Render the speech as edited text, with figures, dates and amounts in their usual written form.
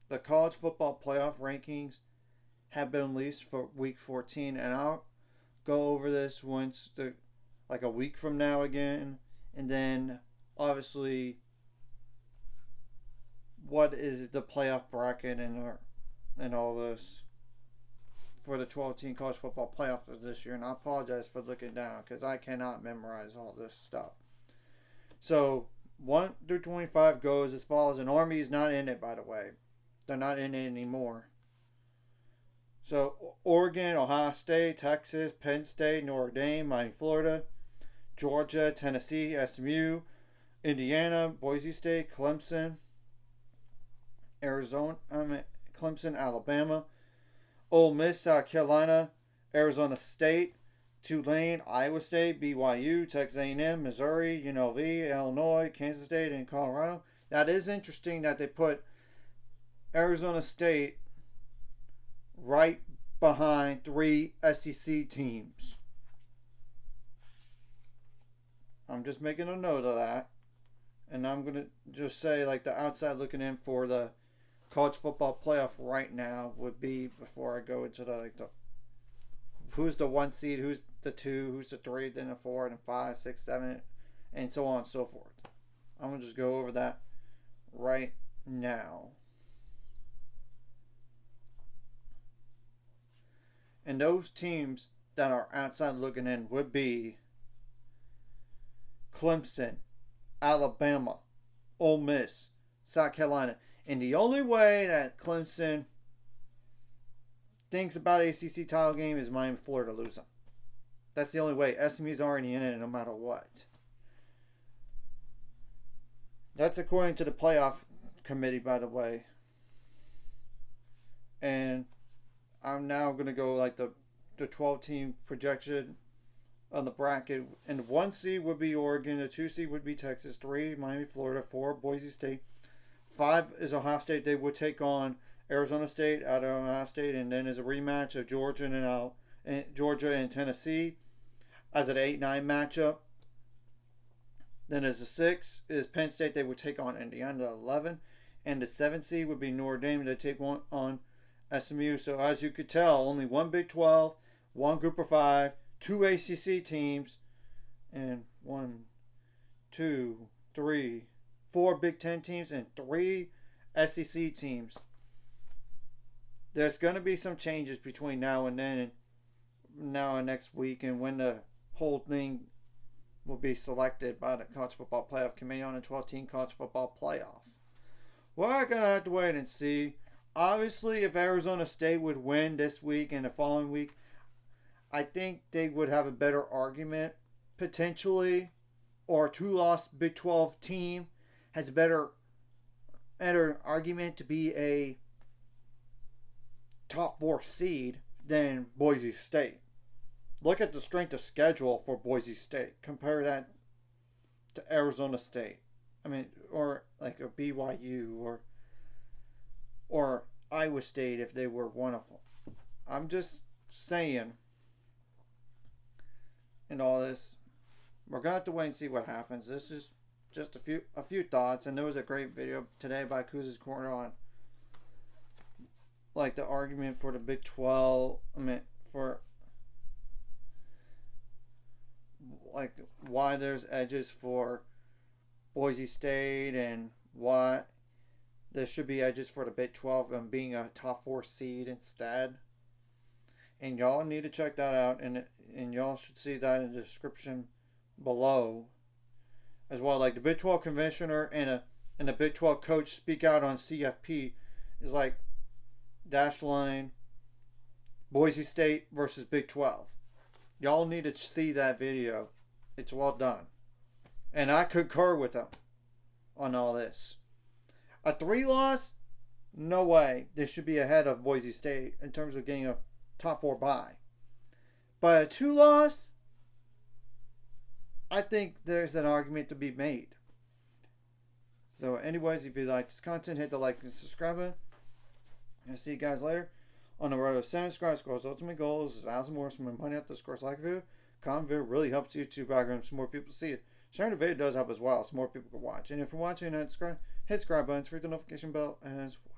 the college football playoff rankings have been released for week 14, and I'll go over this like a week from now again, and then obviously what is the playoff bracket and all this for the 12-team college football playoff for this year. And I apologize for looking down because I cannot memorize all this stuff. So 1 through 25 goes as follows, and Army is not in it, by the way. They're not in it anymore. So Oregon, Ohio State, Texas, Penn State, Notre Dame, Miami, Florida, Georgia, Tennessee, SMU, Indiana, Boise State, Clemson, Clemson, Alabama, Ole Miss, South Carolina, Arizona State, Tulane, Iowa State, BYU, Texas A&M, Missouri, UNLV, Illinois, Kansas State, and Colorado. That is interesting that they put Arizona State right behind 3 SEC teams. I'm just making a note of that. And I'm going to just say, like, the outside looking in for the college football playoff right now would be, before I go into the who's the 1 seed, who's the 2, who's the 3, then the 4, then 5, 6, 7, and so on and so forth. I'm going to just go over that right now. And those teams that are outside looking in would be Clemson, Alabama, Ole Miss, South Carolina. And the only way that Clemson thinks about ACC title game is Miami, Florida losing. That's the only way. SMU's already in it no matter what. That's according to the playoff committee, by the way. And I'm now going to go like the 12-team projection on the bracket. And the 1 seed would be Oregon. The 2 seed would be Texas. 3, Miami, Florida. 4, Boise State. 5 is Ohio State. They would take on Arizona State out of Ohio State. And then as a rematch of Georgia and Tennessee as an 8-9 matchup. Then as a 6 is Penn State. They would take on Indiana at 11. And the 7 seed would be Notre Dame. They take on SMU. So as you could tell, only 1 Big 12, 1 Group of 5, 2 ACC teams, and 1, 2, 3, 4 Big 10 teams, and 3 SEC teams. There's going to be some changes between now and then, and now and next week, and when the whole thing will be selected by the College Football Playoff Committee on the 12-team College Football Playoff. We're going to have to wait and see. Obviously, if Arizona State would win this week and the following week, I think they would have a better argument, potentially, or a 2-loss Big 12 team has a better argument to be a top 4 seed than Boise State. Look at the strength of schedule for Boise State. Compare that to Arizona State. Or like a BYU or Iowa State if they were one of them. I'm just saying, in all this, we're going to have to wait and see what happens. This is just a few thoughts, and there was a great video today by Kuz's Corner on like the argument for the Big 12, for like why there's edges for Boise State and why there should be edges for the Big 12 and being a top 4 seed instead. And y'all need to check that out, and y'all should see that in the description below as well. Like the Big 12 commissioner and the Big 12 coach speak out on CFP is like dash line Boise State versus Big 12. Y'all need to see that video. It's well done. And I concur with them on all this. A 3-loss? No way. They should be ahead of Boise State in terms of getting a top 4 bye. But a 2-loss? I think there's an argument to be made. So anyways, if you like this content, hit the like and subscribe button. I'll see you guys later on the road to 7 subscribers. Scores ultimate goal is 1,000 more. Some more money out the scores like video. Comment video really helps YouTube algorithm so more people see it. Sharing the video does help as well, so more people can watch. And if you're watching and not subscribe, hit subscribe button, hit the notification bell as well.